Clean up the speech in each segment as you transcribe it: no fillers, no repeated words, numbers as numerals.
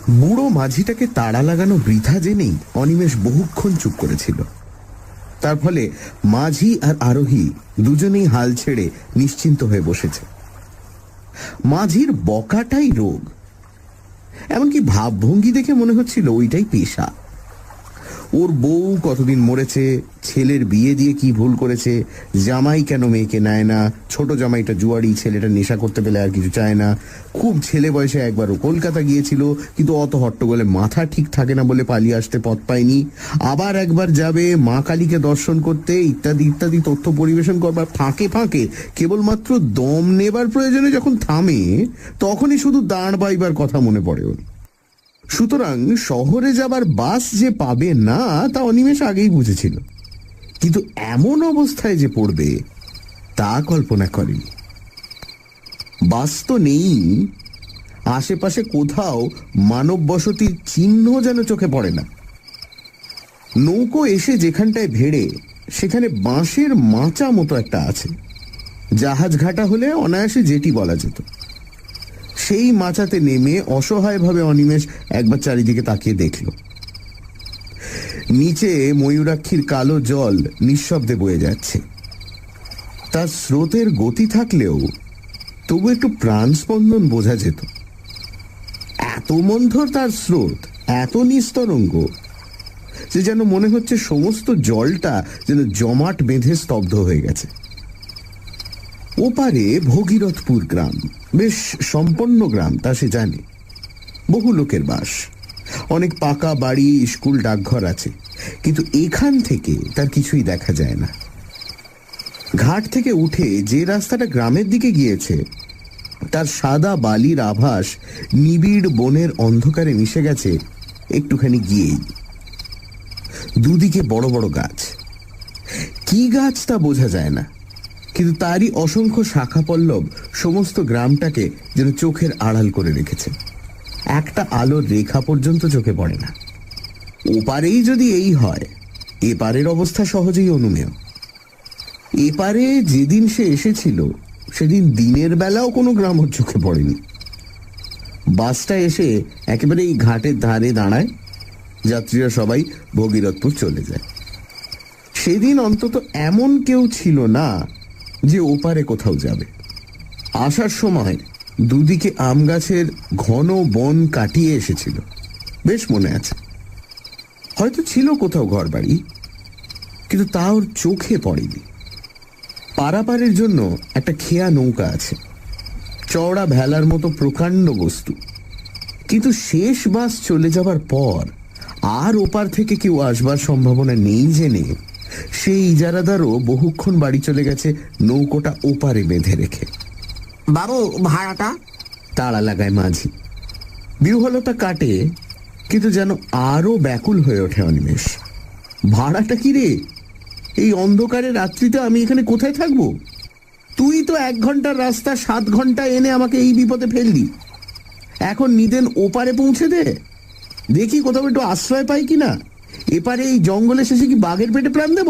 বুড়ো মাঝিটাকে তাড়া লাগানো বৃথা জেনেই অনিমেষ বহুক্ষণ চুপ করেছিল। তার ফলে মাঝি আর আরোহী দুজনেই হাল ছেড়ে নিশ্চিন্ত হয়ে বসেছে। মাঝির বকাটাই রোগ, এমনকি ভাবভঙ্গি দেখে মনে হচ্ছিল ওইটাই পেশা। ওর বউ কতদিন মরেছে, ছেলের বিয়ে দিয়ে কি ভুল করেছে, জামাই কেন মেয়েকে নেয় না, ছোট জামাইটা জুয়ারি, ছেলেটা নেশা করতে পেলে আর কিছু চায় না, খুব ছেলে বয়সে একবারও কলকাতা গিয়েছিল কিন্তু অত হট্টগোলে মাথা ঠিক থাকে না বলে পালিয়ে আসতে পথ পায়নি, আবার একবার যাবে মা কালীকে দর্শন করতে, ইত্যাদি ইত্যাদি তথ্য পরিবেশন করবার ফাঁকে ফাঁকে কেবলমাত্র দম নেবার প্রয়োজনে যখন থামে তখনই শুধু দাঁড় বাইবার কথা মনে পড়ে ওর। সুতরাং শহরে যাবার বাস যে পাবে না তা অনিমেষ আগেই বুঝেছিল, কিন্তু এমন অবস্থায় যে পড়বে তা কল্পনা করেনি। বাস তো নেই, আশেপাশে কোথাও মানব বসতির চিহ্ন যেন চোখে পড়ে না। নৌকো এসে যেখানটায় ভেড়ে সেখানে বাঁশের মাচা মতো একটা আছে, জাহাজ ঘাটা হলে অনায়াসে জেটি বলা যেত। সেই মাচাতে নেমে অসহায়ভাবে অনিমেষ একবার চারিদিকে তাকিয়ে দেখল। নিচে ময়ূরাক্ষীর কালো জল নিঃশব্দে বয়ে যাচ্ছে। তার স্রোতের গতি থাকলেও তবু একটু প্রাণ স্পন্দন বোঝা যেত। এত মন্থর তার স্রোত, এত নিস্তরঙ্গ যে যেন মনে হচ্ছে সমস্ত জলটা যেন জমাট বেঁধে স্তব্ধ হয়ে গেছে। ওপারে ভগীরথপুর গ্রাম, বেশ সম্পন্ন গ্রাম তা সে জানে, বহু লোকের বাস, অনেক পাকা বাড়ি, স্কুল, ডাকঘর আছে, কিন্তু এখান থেকে তার কিছুই দেখা যায় না। ঘাট থেকে উঠে যে রাস্তাটা গ্রামের দিকে গিয়েছে তার সাদা বালির আভাস নিবিড় বনের অন্ধকারে মিশে গেছে একটুখানি গিয়েই। দুদিকে বড় বড় গাছ, কি গাছ তা বোঝা যায় না, কিন্তু তারই অসংখ্য শাখা পল্লব সমস্ত গ্রামটাকে যেন চোখের আড়াল করে রেখেছে। একটা আলোর রেখা পর্যন্ত চোখে পড়ে না। ওপারেই যদি এই হয়, এপারের অবস্থা সহজেই অনুমেয়। এপারে যেদিন সে এসেছিল সেদিন দিনের বেলাও কোনো গ্রাম ওর চোখে পড়েনি। বাসটা এসে একেবারে এই ঘাটের ধারে দাঁড়ায়, যাত্রীরা সবাই ভগীরথপুর চলে যায়। সেদিন অন্তত এমন কেউ ছিল না যে ওপারে কোথাও যাবে। আসার সময় দুদিকে আম গাছের ঘন বন কাটিয়ে এসেছিল, বেশ মনে আছে। হয়তো ছিল কোথাও ঘর বাড়ি, কিন্তু তা ওর চোখে পড়েনি। পারাপারের জন্য একটা খেয়া নৌকা আছে, চওড়া ভেলার মতো প্রকাণ্ড বস্তু, কিন্তু শেষ বাস চলে যাবার পর আর ওপার থেকে কেউ আসবার সম্ভাবনা নেই জেনে সেই ইজারাদারও বহুক্ষণ বাড়ি চলে গেছে নৌকোটা ওপারে বেঁধে রেখে। বাবু, ভাড়াটা? তাড়া লাগায় মাঝি। বিহ্বলতা কাটে, কিন্তু যেন আরো ব্যাকুল হয়ে ওঠে অনিমেষ। ভাড়াটা কি রে? এই অন্ধকারে রাত্রিতে আমি এখানে কোথায় থাকবো? তুই তো 1 ঘন্টার রাস্তা 7 ঘন্টা এনে আমাকে এই বিপদে ফেললি। এখন নিদেন ওপারে পৌঁছে দে, দেখি কোথাও একটু আশ্রয় পাই কিনা। এপারে এই জঙ্গলে শেষে কি বাঘের পেটে প্রাণ দেব?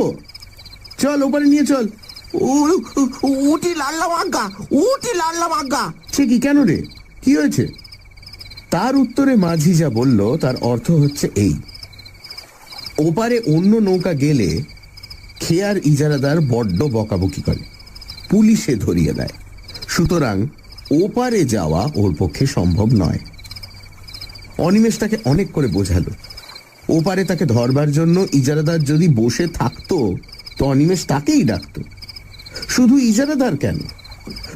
চল ওপারে নিয়ে চল। উটি লাল্লা বাগ্গা, উটি লাল্লা বাগ্গা। সে কি, কেন রে, কি হয়েছে? তার উত্তরে মাঝি যা বলল তার অর্থ হচ্ছে এই: ওপারে অন্য নৌকা গেলে খেয়ার ইজারাদার বড্ড বকাবকি করে, পুলিশে ধরিয়ে দেয়। সুতরাং ওপারে যাওয়া ওর পক্ষে সম্ভব নয়। অনিমেষ তাকে অনেক করে বোঝালো। ওপারে তাকে ধরবার জন্য ইজারাদার যদি বসে থাকতো তো অনিমেষ তাকেই ডাকত। শুধু ইজারাদার কেন,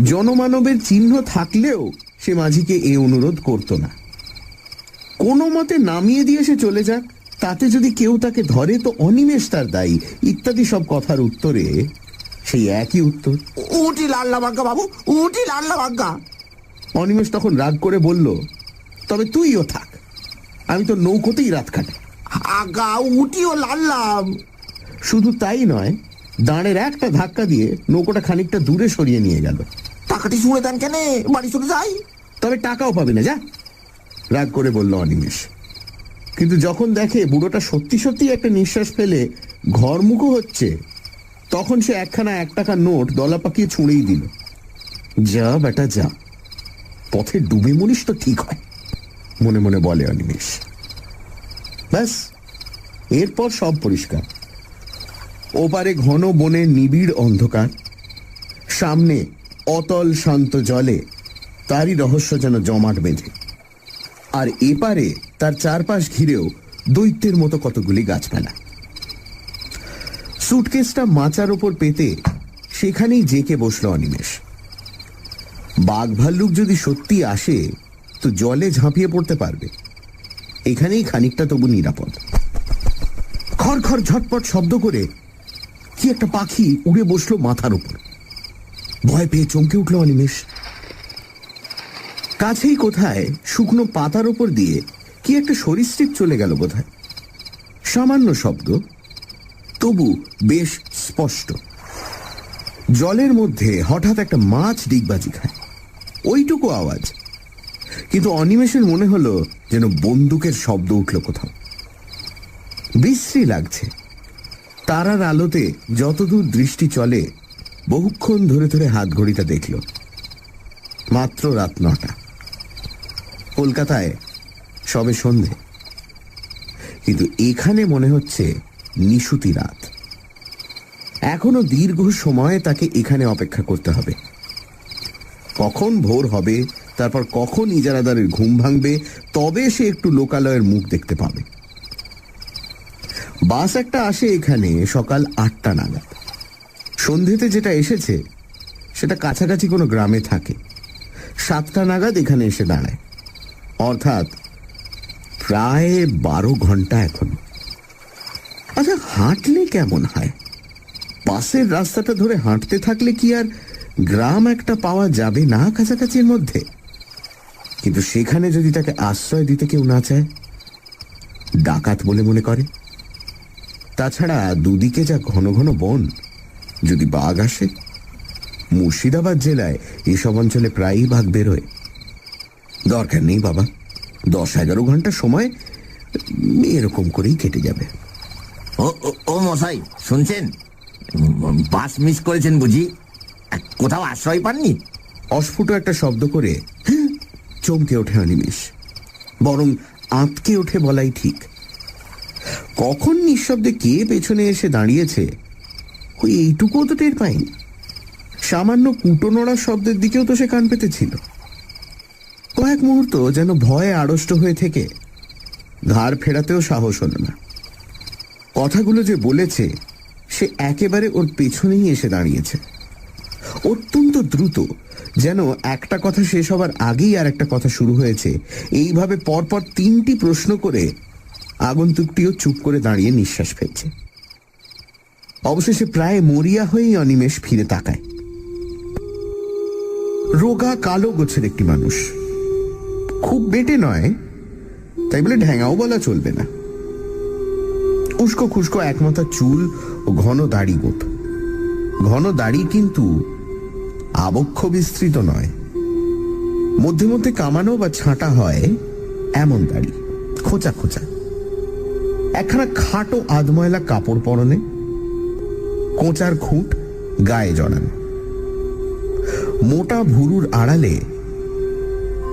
জনমানবের চিহ্ন থাকলেও সে মাঝিকে এ অনুরোধ করত না। কোনো মতে নামিয়ে দিয়ে সে চলে যাক, তাতে যদি কেউ তাকে ধরে তো অনিমেষ তার দায়ী, ইত্যাদি সব কথার উত্তরে সেই একই উত্তর, উটি লাল্লা বাগ্গা বাবু, উটি লাল্লা বাগ্গা। অনিমেষ তখন রাগ করে বলল, তবে তুইও থাক, আমি তো নৌকোতেই রাত কাটে। আগা উটিও লাল্লাম। শুধু তাই নয়, দাঁড়ের একটা ধাক্কা দিয়ে নৌকোটা খানিকটা দূরে সরিয়ে নিয়ে গেল। টাকাটি শুনে দেন কেন, বাড়ি চলে যাই। তবে টাকাও পাবি না, যা, রাগ করে বলল অনিমেষ। কিন্তু যখন দেখে বুড়োটা সত্যি সত্যি একটা নিঃশ্বাস ফেলে ঘরমুখো হচ্ছে, তখন সে একখানা 1 টাকার নোট দলা পাকিয়ে ছুঁড়েই দিল। যা বেটা যা, পথে ডুবে মরিস তো ঠিক হয়। মনে মনে বলে অনিমেষ। ব্যাস, এরপর সব পরিষ্কার। ওপারে ঘন বনে নিবিড় অন্ধকার, সামনে অতল শান্ত জলে তারই রহস্য যেন জমাট বেঁধে, আর এপারে তার চারপাশ ঘিরেও দৈত্যের মতো কতগুলি গাছপালা। সুটকেসটা মাচার ওপর পেতে সেখানেই জেকে বসল অনিমেষ। বাঘ ভাল্লুক যদি সত্যি আসে তো জলে ঝাঁপিয়ে পড়তে পারবে, এখানেই খানিকটা তবু নিরাপদ। খড় খড় ঝটপট শব্দ করে কি একটা পাখি উড়ে বসলো মাথার উপর। ভয় পেয়ে চমকে উঠল অনিমেষ। কাছেই কোথায় শুকনো পাতার উপর দিয়ে কি একটা সরীসৃপ চলে গেল বোধহয়। সামান্য শব্দ, তবু বেশ স্পষ্ট। জলের মধ্যে হঠাৎ একটা মাছ ডিগবাজি খায়, ওইটুকু আওয়াজ। কিন্তু অনিমেষের মনে হলো যেন বন্দুকের শব্দ উঠল কোথাও। বিশ্রী লাগছে। তারার আলোতে যতদূর দৃষ্টি চলে বহুক্ষণ ধরে ধরে হাত ঘড়িটা দেখল। মাত্র রাত 9টা। কলকাতায় সবে সন্ধে, কিন্তু এখানে মনে হচ্ছে নিশুতি রাত। এখনো দীর্ঘ সময় তাকে এখানে অপেক্ষা করতে হবে। কখন ভোর হবে, তারপর কখন ইজারাদারের ঘুম ভাঙবে, তবে সে একটু লোকালয়ের মুখ দেখতে পাবে। বাস একটা আসে এখানে সকাল 8টা নাগাদ। সন্ধেতে যেটা এসেছে সেটা কাছাকাছি কোনো গ্রামে থাকে। 7টা নাগাদ এখানে এসে দাঁড়ায়, অর্থাৎ প্রায় 12 ঘন্টা এখন। আচ্ছা, হাঁটলে কেমন হয়? পাশের রাস্তাটা ধরে হাঁটতে থাকলে কি আর গ্রাম একটা পাওয়া যাবে না কাছাকাছির মধ্যে? কিন্তু সেখানে যদি তাকে আশ্রয় দিতে কেউ না চায়, ডাকাত বলে মনে করে। তাছাড়া দুদিকে যা ঘন ঘন বন, যদি বাঘ আসে। মুর্শিদাবাদ জেলায় এসব অঞ্চলে প্রায়ই বাঘ বেরোয়। দরকার নেই বাবা, 10-11 ঘন্টা সময় এরকম করেই কেটে যাবে। ও মশাই, শুনছেন? বাস মিস করেছেন বুঝি? কোথাও আশ্রয় পাননি? অস্ফুট একটা শব্দ করে চমকে ওঠে অনিমেষ। বরং আঁতকে ওঠে বলাই ঠিক। কখন নিঃশব্দে কে পেছনে এসে দাঁড়িয়েছে ওই এইটুকুও তো টের পায়নি। সামান্য কুটো নড়ার শব্দের দিকেও তো সে কান পেতেছিল। কয়েক মুহূর্ত যেন ভয়ে আড়ষ্ট হয়ে থেকে ঘাড় ফেরাতেও সাহস হল না। কথাগুলো যে বলেছে সে একেবারে ওর পেছনেই এসে দাঁড়িয়েছে, অত্যন্ত দ্রুত, যেন একটা কথা শেষ হবার আগেই আর একটা কথা শুরু হয়েছে। এইভাবে পরপর 3টি প্রশ্ন করে আগন্তুকটিও চুপ করে দাঁড়িয়ে নিঃশ্বাস ফেলছে। অবশেষে প্রায় মরিয়া হয়েই অনিমেষ ফিরে তাকায়। রোগা কালো গোছের একটি মানুষ, খুব বেটে নয়, তাই বলে ঢ্যাঙাও বলা চলবে না। উস্কো খুস্কো একমাথা চুল ও ঘন দাড়ি গোপ। ঘন দাড়ি কিন্তু আবক্ষ বিস্তৃত নয়, মধ্যে মধ্যে কামানো বা ছাঁটা হয় এমন দাড়ি, খোঁচা খোঁচা। একখানা খাটো আধময়লা কাপড় পরনে, কোঁচার খুঁট গায়ে জড়ানো। মোটা ভুরুর আড়ালে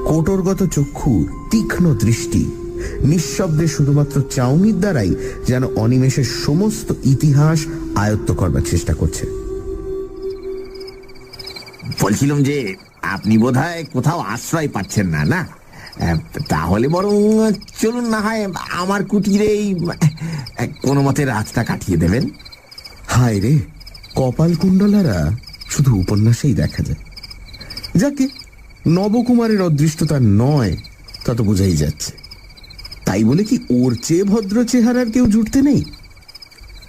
কোটরগত চক্ষুর তীক্ষ্ণ দৃষ্টি নিঃশব্দে শুধুমাত্র চাউনির দ্বারাই যেন অনিমেষের সমস্ত ইতিহাস আয়ত্ত করবার চেষ্টা করছে। বলছিলাম যে আপনি বোধহয় কোথাও আশ্রয় পাচ্ছেন না, না? তাহলে বরং চলুন না হয় আমার কুটিরেই কোনো মতে রাতটা কাটিয়ে দেবেন। হায় রে, কপাল কুণ্ডলারা শুধু উপন্যাসেই দেখা যায়। যাকে নবকুমারের অদৃষ্টতা নয় তা তো বোঝাই যাচ্ছে। তাই বলে কি ওর চেয়ে ভদ্র চেহারার কেউ জুটতে নেই?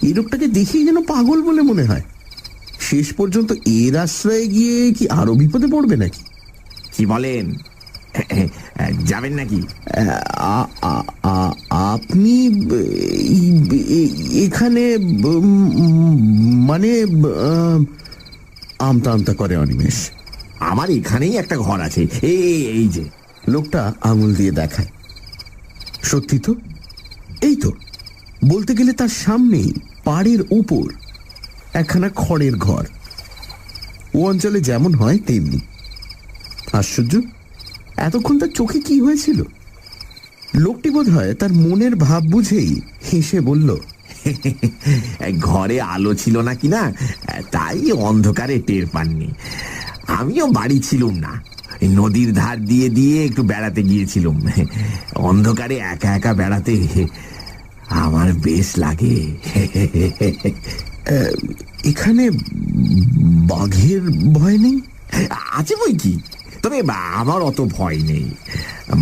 এই লোকটাকে দেখেই যেন পাগল বলে মনে হয়। শেষ পর্যন্ত এর আশ্রয়ে গিয়ে কি আরো বিপদে পড়বে নাকি? কি বলেন, যাবেন নাকি? আপনি এখানে মানে আমতা আমতা করে অনিমেষ। আমার এখানেই একটা ঘর আছে, এই যে। লোকটা আঙুল দিয়ে দেখায়। সত্যি তো, এই তো। বলতে গেলে তার সামনেই পাড়ের উপর একখানা খড়ের ঘর। ও অঞ্চলে যেমন হয় তেমনি। আশ্চর্য, এতক্ষণ তার চোখে কি হয়েছিল? লোকটি বোধ হয় তার মনের ভাব বুঝেই হেসে বলল, ঘরে আলো ছিল না কিনা, তাই অন্ধকারে টের পাননি। আমিও বাড়ি ছিলুম না, এই নদীর ধার দিয়ে দিয়ে একটু বেড়াতে গিয়েছিলুম। অন্ধকারে একা একা বেড়াতে আমার বেশ লাগে। এখানে বাঘের ভয় নেই? আছে বই কি, তবে আমার অত ভয় নেই।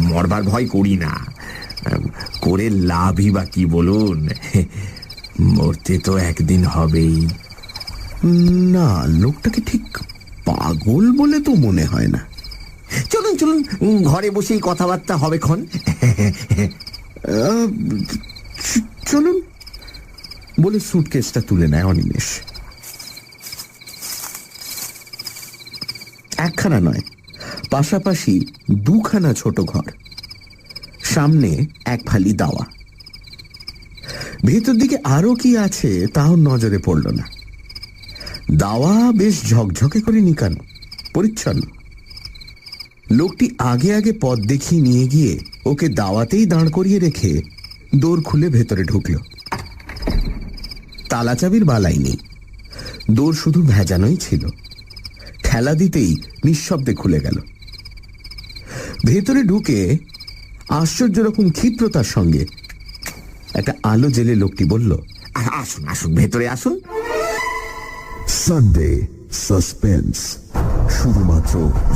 মরবার ভয় করি না, করে লাভই বা কি বলুন? মরতে তো একদিন হবেই। না, লোকটাকে ঠিক পাগল বলে তো মনে হয় না। চলুন চলুন, ঘরে বসেই কথাবার্তা হবে ক্ষণ। চলুন বলে সুটকেসটা তুলে নেয় অনিমেষ। একখানা নয়, পাশাপাশি দুখানা ছোট ঘর, সামনে এক ফালি দাওয়া। ভেতর দিকে আরো কি আছে তাও নজরে পড়ল না। দাওয়া বেশ ঝকঝকে করে নিকানো, পরিচ্ছন্ন। লোকটি আগে আগে পথ দেখিয়ে নিয়ে গিয়ে ওকে দাওয়াতেই দাঁড় করিয়ে রেখে দোর খুলে ভেতরে ঢুকল। তালা চাবির বালাই নেই, দোর শুধু ভেজানোই ছিল। ঠেলা দিতেই নিঃশব্দে খুলে গেল। ভেতরে ঢুকে আশ্চর্য রকম ক্ষিপ্রতার সঙ্গে একটা আলো জেলে লোকটি বলল, আসুন আসুন, ভেতরে আসুন। সানডে সাসপেন্স, শুধুমাত্র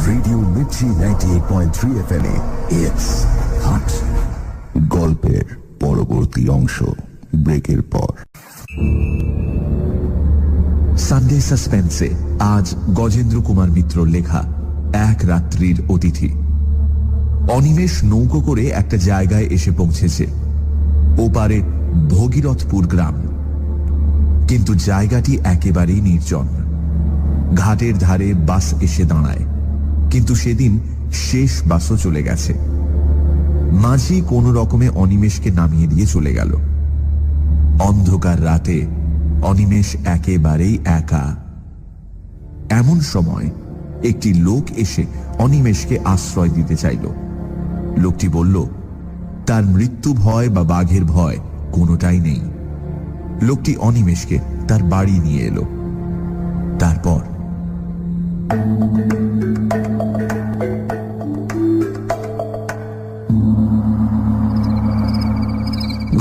রেডিও মির্চি 98.3 FM এ। It's hot. গল্পের পরবর্তী অংশ ব্রেকের পর। সানডে সাসপেন্সে আজ গজেন্দ্র কুমার মিত্রর লেখা এক রাত্রির অতিথি। অনিমেষ নৌকো করে একটা জায়গায় এসে পৌঁছেছে, ওপারে ভগীরথপুর গ্রাম। কিন্তু জায়গাটি একেবারেই নির্জন। ঘাটের ধারে বাস এসে দাঁড়ায়, কিন্তু সেদিন শেষ বাসও চলে গেছে। মাঝি কোন রকমে অনিমেষকে নামিয়ে দিয়ে চলে গেল। অন্ধকার রাতে অনিমেষ একেবারেই একা। এমন সময় একটি লোক এসে অনিমেষকে আশ্রয় দিতে চাইল। লোকটি বলল, তার মৃত্যু ভয় বা বাঘের ভয় কোনোটাই নেই। লোকটি অনিমেষকে তার বাড়ি নিয়ে এলো। তারপর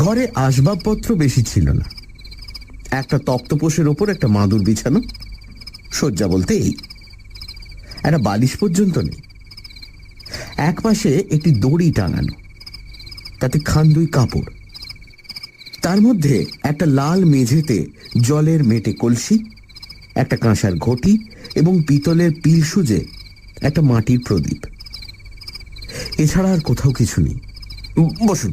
ঘরে আসবাবপত্র বেশি ছিল না। একটা তক্তপোষের ওপর একটা মাদুর বিছানো, শয্যা বলতে এই। একটা বালিশ পর্যন্ত নেই। এক পাশে একটি দড়ি টাঙানো, তাতে খান্দুই কাপড়। তার মধ্যে একটা লাল মেঝেতে জলের মেটে কলসি, একটা কাঁসার ঘটি এবং পিতলের পিল সুজে একটা মাটির প্রদীপ। এছাড়া আর কোথাও কিছু নেই। বসুন,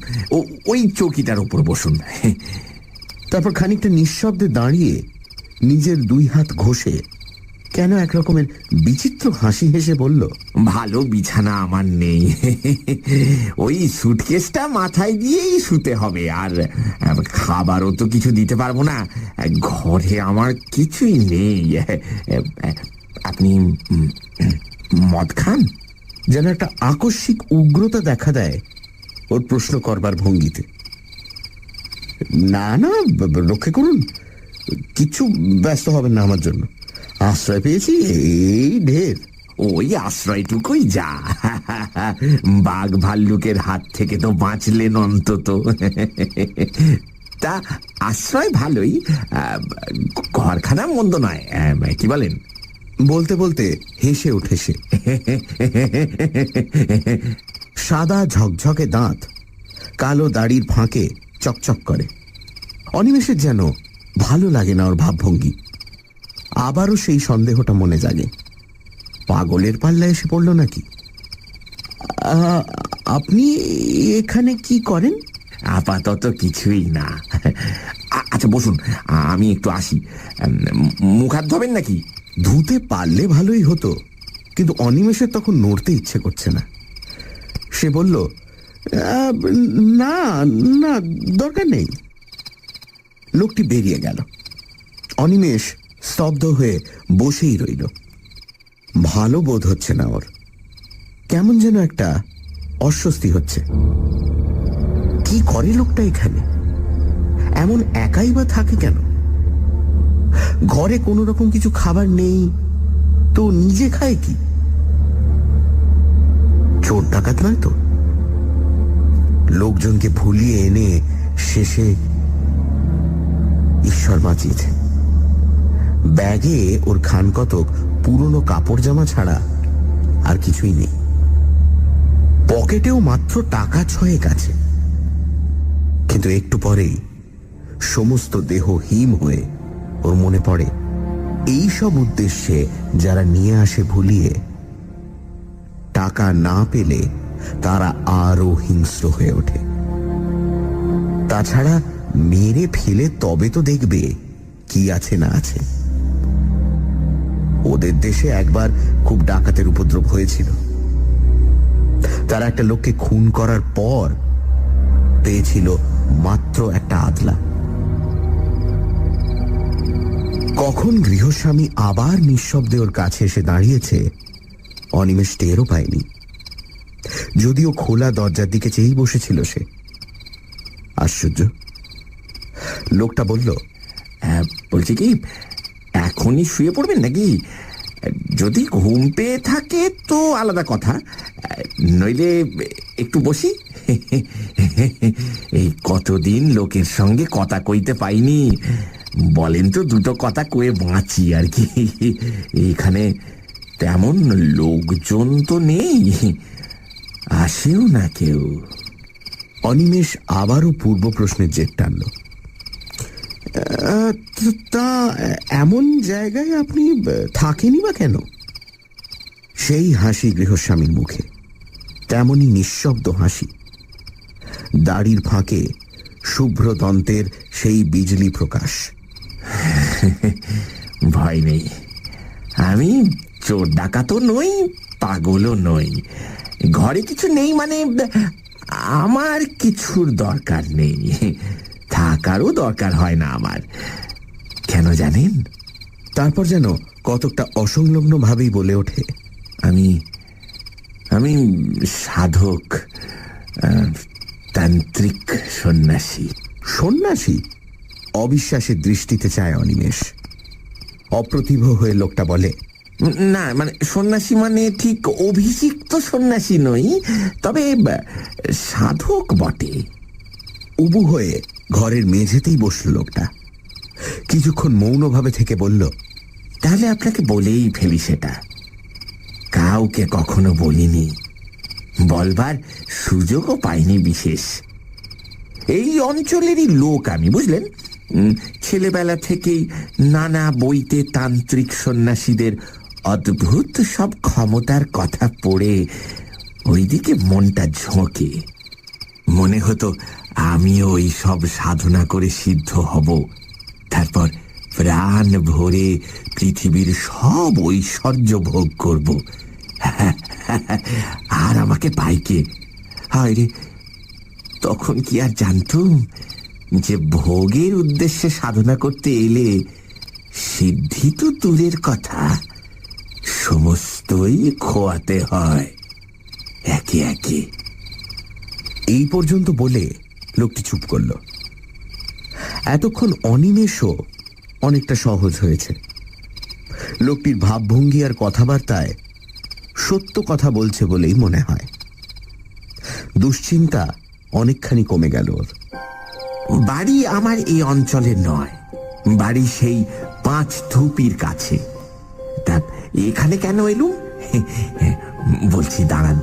ওই চৌকিটার উপর বসুন। তারপর খানিকটা নিঃশব্দে দাঁড়িয়ে নিজের দুই হাত ঘষে কেন এক রকমের বিচিত্র হাসি হেসে বলল, ভালো বিছানা আমার নেই, ওই সুটকেসটা মাথায় দিয়েই শুতে হবে। আর খাবারও তো কিছু দিতে পারবো না, ঘরে আমার কিছুই নেই। আপনি মদ খান? যেন একটা আকস্মিক উগ্রতা দেখা দেয় ওর প্রশ্ন করবার ভঙ্গিতে। না না, রক্ষে করুন, কিচ্ছু ব্যস্ত হবেন না আমার জন্য। আশ্রয় পেয়েছি, এই ঢের। ওই আশ্রয়টুকুই যা, বাঘ ভাল্লুকের হাত থেকে তো বাঁচলেন অন্তত। তা আশ্রয় ভালোই, ঘরখানা মন্দ নয়, কি বলেন? বলতে বলতে হেসে ওঠে সে। সাদা ঝকঝকে দাঁত কালো দাড়ির ফাঁকে চকচক করে। অনিমেষের যেন ভালো লাগে না ওর ভাবভঙ্গি। আবারও সেই সন্দেহটা মনে জাগে, পাগলের পাল্লা এসে পড়ল নাকি। আপনি এখানে কি করেন? আপাতত কিছুই না। আচ্ছা বসুন, আমি একটু আসি। মুখ হাত ধোবেন নাকি? ধুতে পারলে ভালোই হতো, কিন্তু অনিমেষের তখন নড়তে ইচ্ছে করছে না। সে বলল, না না, দরকার নেই। লোকটি বেরিয়ে গেল। অনিমেষ স্তব্ধ হয়ে বসেই রইল। ভালো বোধ হচ্ছে না ওর, কেমন যেন একটা অস্বস্তি হচ্ছে। কি করে লোকটা এখানে? এমন একাই বা থাকে কেন? ঘরে কোনো রকম কিছু খাবার নেই তো নিজে খায় কি? চোর ডাকাত নয় তো? লোকজনকে ভুলিয়ে এনে শেষে ঈশ্বর বাঁচিয়েছে। ব্যাগে ওর খান কতক পুরনো কাপড় জামা ছাড়া আর কিছুই নেই। পকেটেও মাত্র টাকা 6 আছে। কিন্তু একটু পরেই সমস্ত দেহ হিম হয়ে ওর মনে পড়ে এই সব উদ্দেশ্যে যারা নিয়ে আসে ভুলিয়ে, টাকা না পেলে তারা আরো হিংস্র হয়ে ওঠে। তাছাড়া মেরে ফেলে তবে তো দেখবে কি আছে না আছে। ওদের দেশে একবার খুব ডাকাতের উপদ্রব হয়েছিল। তারা একটা লোককে খুন করার পর পেয়েছিল মাত্র একটা আদলা। কখন গৃহস্বামী আবার নিঃশব্দে ওর কাছে এসে দাঁড়িয়েছে অনিমেষ টেরও পায়নি। যদিও খোলা দরজার দিকে চেয়েই বসেছিল সে। আশ্চর্য, লোকটা বলল, বলছি কি, এখনই শুয়ে পড়বেন নাকি? যদি ঘুম পেয়ে থাকে তো আলাদা কথা, নইলে একটু বসি। এই কতদিন লোকের সঙ্গে কথা কইতে পাইনি, বলেন তো দুটো কথা কয়ে বাঁচি আর কি। এখানে তেমন লোকজন তো নেই, আসেও না কেউ। অনিমেষ আবারও পূর্ব প্রশ্নের জেদ টানল। তা এমন জায়গায় আপনি থাকেনি বা কেন? সেই হাসি গৃহস্বামীর মুখে, তেমনই নিঃশব্দ হাসি। দাড়ির ফাঁকে শুভ্র দন্তের সেই বিজলি প্রকাশ। ভয় নেই, আমি চোর ডাকাতও নই, পাগলও নই। ঘরে কিছু নেই মানে আমার কিছুর দরকার নেই, থাকারও দরকার হয় না আমার। কেন জানেন? তারপর যেন কতকটা অসংলগ্ন ভাবেই বলে ওঠে, আমি আমি সাধক, তান্ত্রিক সন্ন্যাসী। সন্ন্যাসী? অবিশ্বাসের দৃষ্টিতে চায় অনিমেষ। অপ্রতিভ হয়ে লোকটা বলে, না মানে সন্ন্যাসী মানে ঠিক অভিষিক্ত সন্ন্যাসী নই, তবে সাধক বটে। উবু হয়ে ঘরের মেঝেতেই বসল লোকটা। কিছুক্ষণ মৌনভাবে থেকে বলল, তাহলে আপনাকে বলেই ফেলি, সেটা কাউকে কখনো বলিনি, বলবার সুযোগও পাইনি বিশেষ। এই অঞ্চলেরই লোক আমি, বুঝলেন। ছেলেবেলা থেকেই নানা বইতে তান্ত্রিক সন্ন্যাসীদের অদ্ভুত সব ক্ষমতার কথা পড়ে ওইদিকে মনটা ঝোঁকে। মনে হতো আমিও ওই সব সাধনা করে সিদ্ধ হব, তারপর প্রাণ ভরে পৃথিবীর সব ঐশ্বর্য ভোগ করব। আর আমাকে পাইকে, হায় রে, তখন কি আর জানতুম যে ভোগের উদ্দেশ্যে সাধনা করতে এলে সিদ্ধি তো দূরের কথা, সমস্তই খোয়াতে হয় একে একে। এই পর্যন্ত বলে লোকটি চুপ করল। এতক্ষণ অনিমেষও অনেকটা সহজ হয়েছে। লোকটির ভাবভঙ্গি আর কথাবার্তায় সত্য কথা বলছে বলেই মনে হয়। দুশ্চিন্তা অনেকখানি কমে গেল ওর। বাড়ি আমার এই অঞ্চলে নয়, বাড়ি সেই 5 ধুপির কাছে। তা এখানে কেন এলুম বলছি, দাঁড়ান।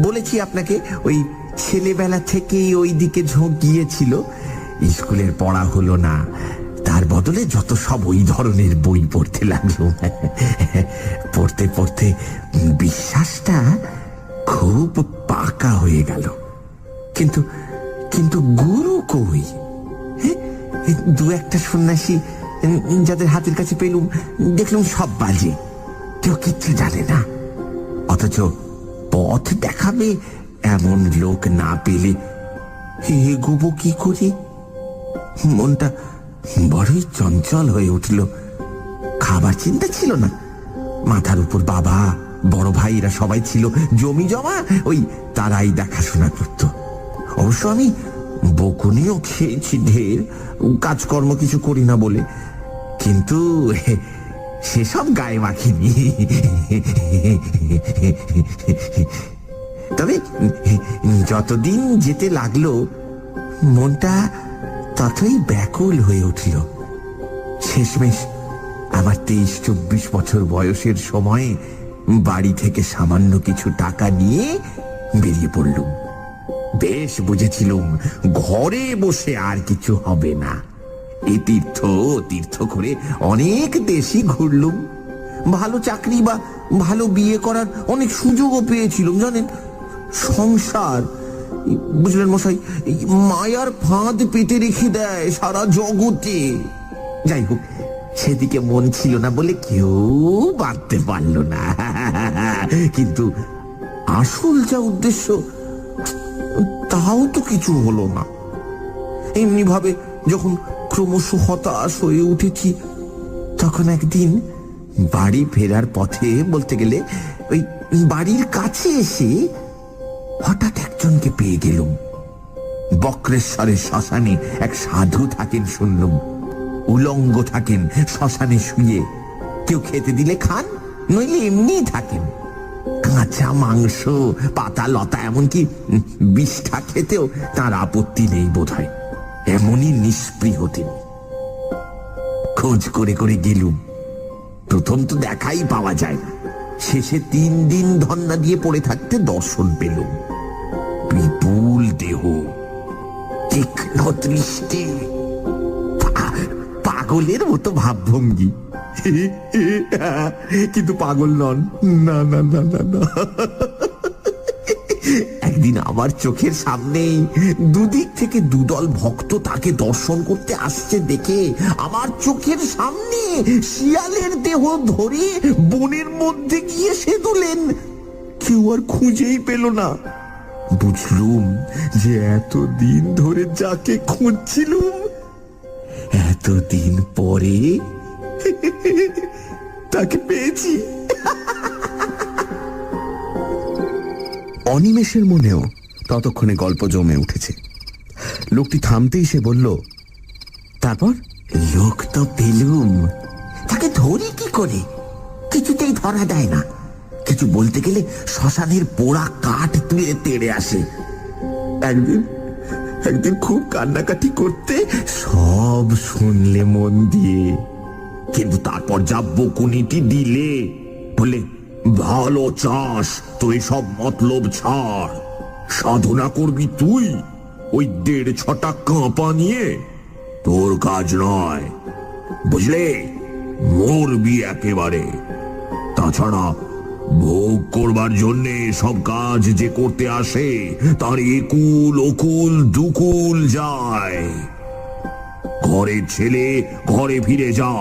বলেছি আপনাকে, ওই ছেলেবেলা থেকেই ওই দিকে ঝোঁক গিয়েছিল। স্কুলের পড়া হলো না, তার বদলে যত সব ওই ধরনের বই পড়তে লাগলো। পড়তে পড়তে বিশ্বাসটা খুব পাকা হয়ে গেল। কিন্তু কিন্তু গুরু কই? 2-1 সন্ন্যাসী যাদের হাতের কাছে পেলুম, দেখলাম সব বাজে, কেউ কিচ্ছু জানে না। অথচ পথ দেখাবে এমন লোক না পেলে এগোবো কি করে? মনটা বড়ই চঞ্চল হয়ে উঠল। খাবার চিন্তা ছিল না, মাথার উপর বাবা, বড় ভাইরা সবাই ছিল, জমি জমা ওই তারাই দেখাশোনা করত। অবশ্য আমি বকুনিও খেয়েছি ঢের, কাজকর্ম কিছু করি না বলে, কিন্তু সেসব গায়ে মাখিনি। তবে যতদিন যেতে লাগলো মনটা ততই ব্যাকুল হয়ে উঠল। শেষমেশ আমার 23-24 বছর বয়সের সময়ে বাড়ি থেকে সামান্য কিছু টাকা নিয়ে বেরিয়ে পড়লুম। বেশ বুঝেছিলুম ঘরে বসে আর কিছু হবে না। এই তীর্থ তীর্থ করে অনেক দেশই ঘুরলুম, ভালো চাকরি বা ভালো বিয়ে করার অনেক সুযোগও পেয়েছিলুম। জানেন, সংসার, বুঝলেন মশাই, মায়ার ফাঁদ পেতে রেখে দেয় সারা জগতে। যাই হোক, সেদিকে মন ছিল না বলে কেউ বাঁধতে পারল না। কিন্তু আসল যা উদ্দেশ্য তাও তো কিছু হলো না। এমনি ভাবে যখন ক্রমশ হতাশ হয়ে উঠেছি, তখন একদিন বাড়ি ফেরার পথে, বলতে গেলে ওই বাড়ির কাছে এসে হঠাৎ একজনকে পেয়ে গেলুম। বক্রেশ্বরের শ্মশানে এক সাধু থাকেন শুনলুম, উলঙ্গ থাকেন শ্মশানে শুয়ে, কেউ খেতে দিলে খান, নইলে এমনি থাকেন। কাঁচা মাংস, পাতা লতা, এমনকি বিষ্ঠা খেতেও তার আপত্তি নেই বোধ হয়, এমনই নিষ্পৃহ তিনি। খোঁজ করে করে গেলুম, প্রথম তো দেখাই পাওয়া যায় না, শেষে 3 দিন ধন্না দিয়ে পড়ে থাকতে দর্শন পেলুম। বিপুল দেহ, তীক্ষ্ণ দৃষ্টি, পাগলের মতো ভাবভঙ্গি। কিন্তু পাগল নন, না না না না না। একদিন আমার চোখের সামনে দুদিক থেকে দুদল ভক্ত তাকে দর্শন করতে আসছে দেখে আমার চোখের সামনে শিয়ালের দেহ ধরে বনের মধ্যে গিয়ে সেদুলেন। কেউ আর খুঁজেই পেল না। বুঝলুম যে এতদিন ধরে যাকে খুঁজছিলুম, এতদিন পরে তাকে পেয়েছি। অনিমেষের মনেও ততক্ষণে গল্প জমে উঠেছে। লোকটি থামতেই সে বলল, তারপর? লোক তো পেলুম, তাকে ধরি কি করে? কিছুতেই ধরা দেয় না। কিছু বলতে গেলে শ্মশানের পোড়া কাঠ তুলে তেড়ে আসে। একদিন একদিন খুব কান্নাকাটি করতে সব শুনলে মন দিয়ে, কিন্তু তারপর যা বকুনিটি দিলে, বলে ভালো চাস তো এসব মতলব ছাড়, সাধনা করবি তুই ওই 1.5 কাঁপা নিয়ে, তোর কাজ নয়, বুঝলে, মরবি একেবারে। তাছাড়া ভোগ করবার জন্যে সব কাজ যে করতে আসে তার একুল ওকুল দুকুল যায়। ঘরের ছেলে ঘরে ফিরে যা,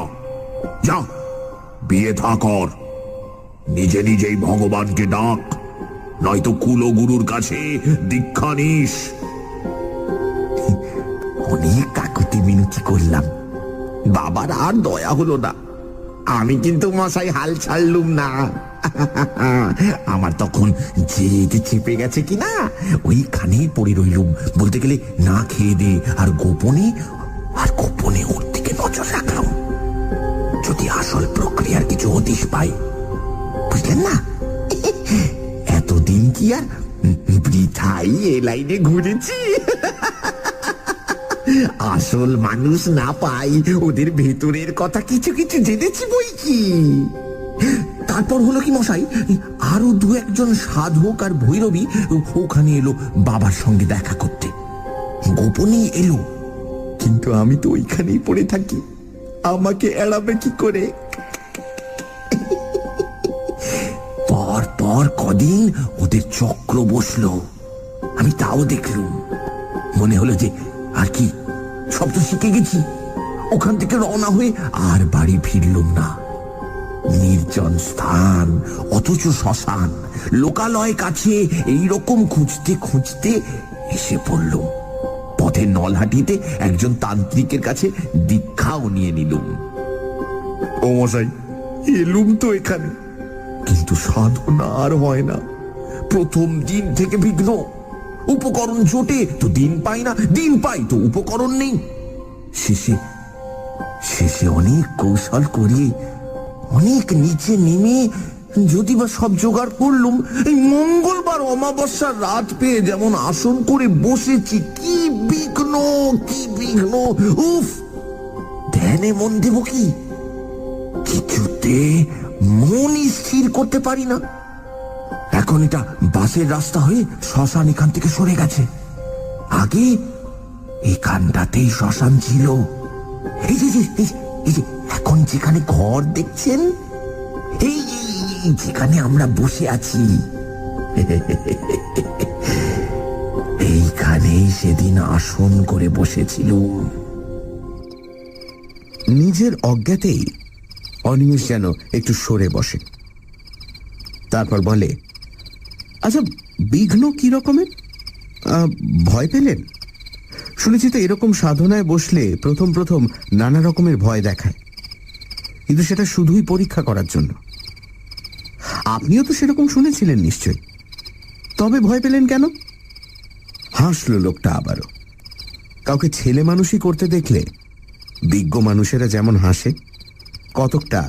যা বিয়ে থা কর, নিজে নিজেই ভগবানকে ডাক, নয়তো কুলগুরুর কাছে দীক্ষা নিস। অনেক কাকুতি মিনতি করলাম, বাবার আর দয়া হলো না। আমি কিন্তু মশাই হাল ছাড়লুম না। আমার তখন জেদ চেপে গেছে কিনা ওইখানেই পড়ে রইলুম, বলতে গেলে না খেয়ে দে, আর গোপনে ওর দিকে নজর রাখলাম, যদি আসল প্রক্রিয়ার কিছু হদিশ পাই। বুঝলেন না, এতদিন কি আর বৃথাই এ লাইনে ঘুরেছি? আসল মানুষ না পাই ওদের ভেতরের কথা কিছু কিছু জেনেছি বই কি। তারপর হলো কি মশাই, আরো 2-1 সাধক আর ভৈরবী ওখানে এলো বাবার সঙ্গে দেখা করতে, গোপনে এলো। কিন্তু আমি তো ওইখানেই পড়ে থাকি, আমাকে এড়াবে কি করে? পর পর কদিন ওদের চক্র বসলো, আমি তাও দেখলুম। মনে হলো যে আর কি, সব তো শিখে গেছি। ওখান থেকে রওনা হয়ে আর বাড়ি ফিরলুম না। নির্জন স্থান, অথচ শ্মশান, লোকালয় কাছে, এইরকম খুঁজতে খুঁজতে এসে পড়লুম। পথে নলহাটিতে একজন তান্ত্রিকের কাছে দীক্ষাও নিয়ে নিলুম। ও মশাই, এলুম তো এখানে, কিন্তু সাধনা আর হয় না। প্রথম দিন থেকে বিঘ্ন, উপকরণ জোটে তো দিন পাই না, দিন পাই তো উপকরণ নেই। শেষে শেষে অনেক কৌশল করে অনেক নিচে নেমে যদি বা সব জোগাড় করলুম, এই মঙ্গলবার অমাবস্যার রাত পেয়ে যেমন আসন করে বসেছি, কি বিঘ্ন, কি বিঘ্ন! উফ, ধ্যানে মন দেব কি, কিছুতে মন স্থির করতে পারি না। এখন এটা বাসের রাস্তা হয়ে শ্মশান এখান থেকে সরে গেছে, আগে এখানটাতেই শ্মশান ছিল। এই যে এই যে এখন যেখানে ঘর দেখছেন, এই যেখানে আমরা বসে আছি, এইখানেই সেদিন আসন করে বসেছিলুম। নিজের অজ্ঞাতেই অনিমেষ যেন একটু সরে বসে, তারপর বলে, আচ্ছা, বিঘ্ন কি রকমের? ভয় পেলেন? শুনেছি তো এরকম সাধনায় বসলে প্রথম প্রথম নানা রকমের ভয় দেখায়, কিন্তু সেটা শুধুই পরীক্ষা করার জন্য। আপনিও তো সেরকম শুনেছিলেন নিশ্চয়, তবে ভয় পেলেন কেন? হাসলো লোকটা আবারও। কাউকে ছেলে মানুষই করতে দেখলে বিজ্ঞ মানুষেরা যেমন হাসে, কতকটা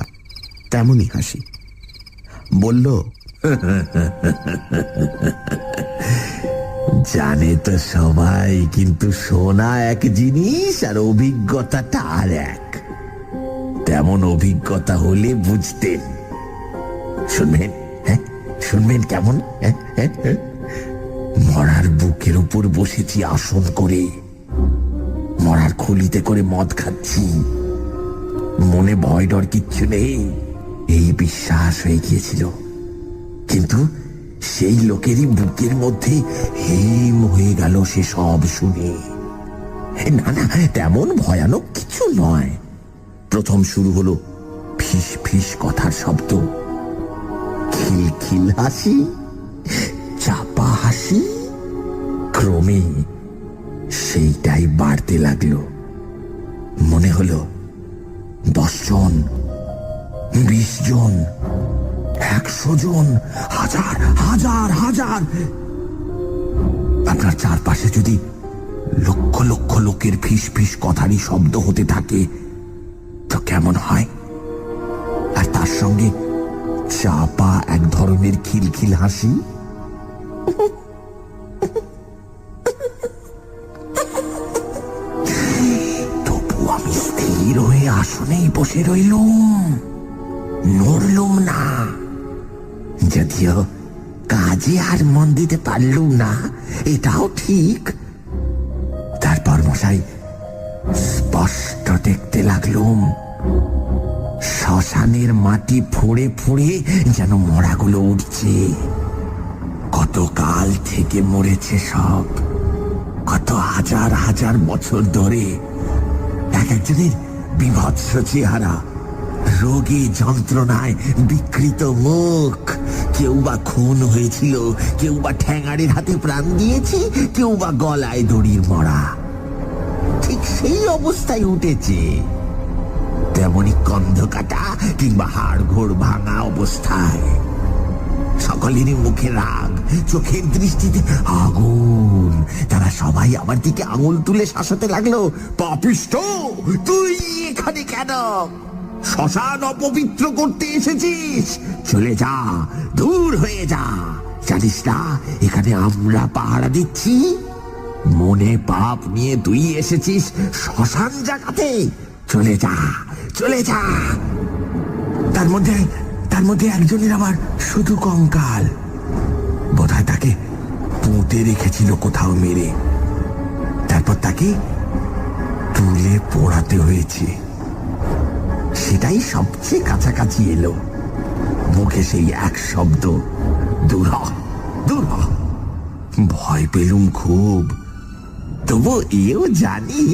তেমনই হাসি। বলল, জানে তো সবাই, কিন্তু শোনা এক জিনিস আর অভিজ্ঞতাটা আর এক। তেমন অভিজ্ঞতা হলে বুঝতেন। শুনবেন? হ্যাঁ, শুনবেন কেমন? মরার বুকের উপর বসেছি আসন করে, মরার খুলিতে করে মদ খাচ্ছি, মনে ভয় ডর কিচ্ছু নেই, এই বিশ্বাস হয়ে গিয়েছিল। কিন্তু সেই লোকেরই বুকের মধ্যে হেম হয়ে গেল সে সব শুনে। না না, তেমন ভয়ানক কিছু নয়। প্রথম শুরু হলো ফিস ফিস কথার শব্দ, খিলখিল হাসি, চাপা হাসি, ক্রমে সেইটাই বাড়তে লাগলো। মনে হলো 10 জন, 20 জন, 100 জন, হাজার হাজার হাজার। আপনার চারপাশে যদি লক্ষ লক্ষ লোকের ফিস ফিস কথারই শব্দ হতে থাকে তো কেমন হয়? আর তার সঙ্গে চাপা এক ধরনের খিলখিল হাসি। তবু আমি স্থির হয়ে আসনেই বসে রইলুম, নড়লুম না। যদিও কাজে আর মন দিতে পারলুম না, এটাও ঠিক। তারপর মশাই স্পষ্ট দেখতে লাগলুম, শ্মশানের মাটি ফুঁড়ে ফুঁড়ে যেন মরাগুলো উঠছে। কত কাল থেকে মরেছে সব, কত হাজার হাজার বছর ধরে। এক একজনের বিভৎস চেহারা, রোগে যন্ত্রণায় বিকৃত মুখ। কেউ বা খুন হয়েছিল, কেউ বা ঠ্যাঙাড়ের হাতে প্রাণ দিয়েছে, কেউ বা গলায় দড়ির মরা। ঠিক সেই অবস্থায় উঠেছে, তেমনি কন্ধ কাটা কিংবা হাড় ঘোড় ভাঙা অবস্থায়। সকলেরই মুখে রাগ, চোখের দৃষ্টিতে আগুন। তারা সবাই আমার দিকে আঙুল তুলে শাসাতে লাগলো, পাপিষ্ঠ, তুই এখানে কেন? শ্মশান অপবিত্র করতে এসেছিস? চলে যা, দূর হয়ে যা। জানিস না এখানে আমরা পাহারা দিচ্ছি? মনে পাপ নিয়ে তুই এসেছিস শ্মশান জাগাতে? চলে যা, চলে যা। তার মধ্যে একজনের আবার শুধু কঙ্কাল, বোধহয় তাকে পুঁতে রেখেছিল কোথাও মেরে, তারপর তাকে তুলে পোড়াতে হয়েছে। সেটাই সবচেয়ে কাছাকাছি এলো। মুখে সেই এক শব্দ, দূর হ, দূর হ। ভয় পেলুম খুব, তবু এও জানি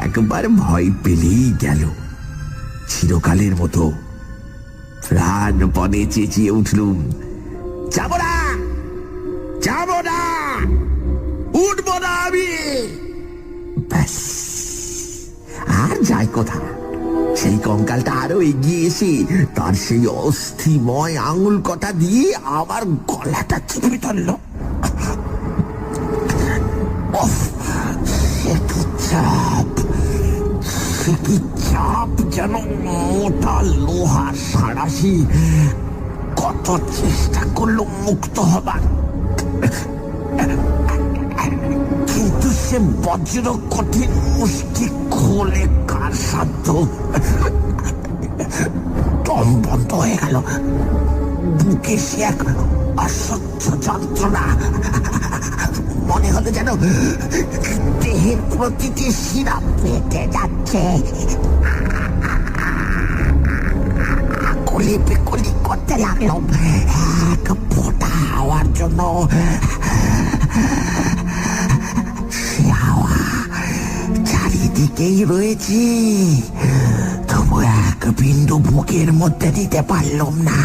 একবার ভয় পেলেই গেল। চিরকালের মতো প্রাণপণে চেঁচিয়ে উঠলুম, যাবো না, যাবো না, উঠবো না আমি। ব্যাস, আর যায় কথা। সেই কঙ্কালটা আরো এগিয়ে এসে তার সেই অস্থিময় আঙুল কটা দিয়ে আমার গলাটা চেপে ধরল। সে কি চাপ যেন মোটা লোহার সাঁড়াশি। কত চেষ্টা করলো মুক্ত হবার, কিন্তু সে বজ্র কঠিন মুষ্টি খোলে কার সাধ্য। দম বন্ধ হয়ে গেল, বুকে সে এক অসহ্য যন্ত্রণা। মনে হলো যেন দেহের প্রতিটি শিরা পেটে যাচ্ছে। কলি বিকলি করতে লাগলো এক ফোঁটা হাওয়ার জন্য। সে হাওয়া চারিদিকেই রয়েছে, তবু এক বিন্দু বুকের মধ্যে দিতে পারলাম না,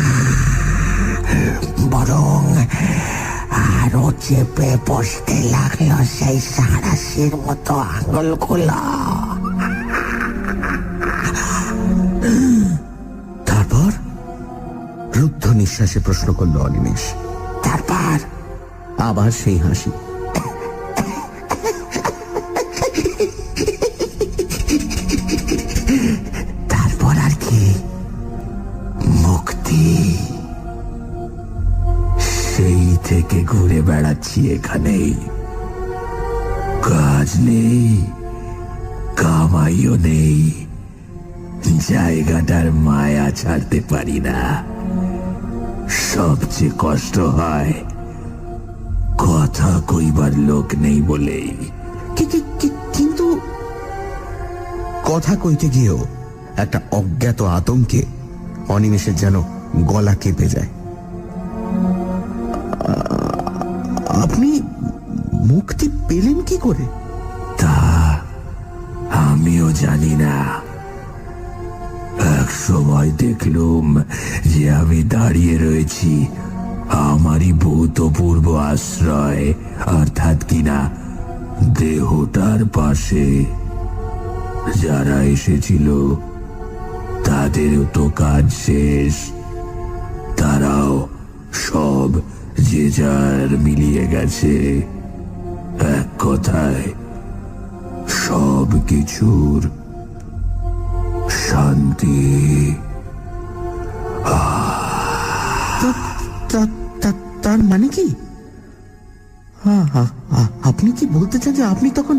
বরং আরো চেপে বসতে লাগলো সেই সাঁড়াশির মতো আঙুলগুলো। তারপর রুদ্ধ নিঃশ্বাসে প্রশ্ন করল অনিমেষ। তারপর আবার সেই হাসি। তারপর আর কি? মুক্তি। সেই থেকে ঘুরে বেড়াচ্ছি এখানেই, কাজ নেই, কামাইও নেই, জায়গাটার মায়া ছাড়তে পারি না। সবচেয়ে কষ্ট হয় কথা কইবার লোক নেই বলেই। কিন্তু কথা কইতে গিয়েও একটা অজ্ঞাত আতঙ্কে অনিমেষের যেন গলা কেঁপে যায়। আপনি মুক্তি পেলেন কি করে? তা আমিও জানি না। এক সময় দেখলুম যে আমি দাঁড়িয়ে রয়েছি আমারই ভূতপূর্ব আশ্রয়, অর্থাৎ কিনা দেহটার পাশে। যারা এসেছিল তাদেরও তো কাজ শেষ, তারাও সব যে যার মিলিয়ে গেছে। এক কথায় সব কিছুর শান্তি। তার মানে কি? আপনি কি বলতে চান যে আপনি তখন